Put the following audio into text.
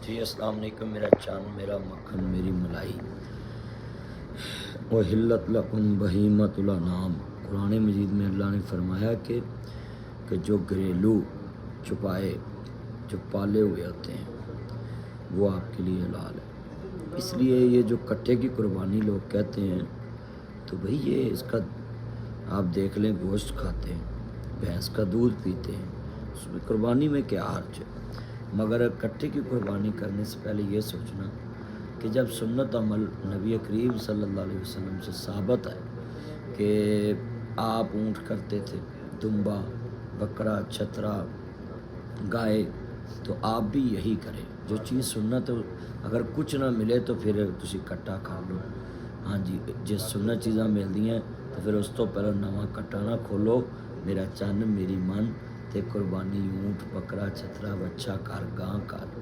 جی السلام علیکم. میرا چاند، میرا مکھن، میری ملائی. وحلت لکم بہیمۃ الانعام. قرآن مجید میں اللہ نے فرمایا کہ جو گھریلو چھپائے جو پالے ہوئے ہوتے ہیں وہ آپ کے لیے حلال ہے. اس لیے یہ جو کٹے کی قربانی لوگ کہتے ہیں تو بھئی یہ اس کا آپ دیکھ لیں، گوشت کھاتے ہیں، بھینس کا دودھ پیتے ہیں، اس میں قربانی میں کیا حرج ہے؟ مگر کٹے کی قربانی کرنے سے پہلے یہ سوچنا کہ جب سنت عمل نبی کریم صلی اللہ علیہ وسلم سے ثابت ہے کہ آپ اونٹ کرتے تھے، دمبا، بکرا، چھترا، گائے، تو آپ بھی یہی کریں. جو چیز سنت اگر کچھ نہ ملے تو پھر تسی کٹا کھا لو. ہاں جی، جس سنت چیزاں ملتی ہیں تو پھر اس تو پہلے نواں کٹا نہ کھولو. میرا چن، میری من تے قربانی اونٹ، بکرا، چھترا، بچہ کر، گاں کر.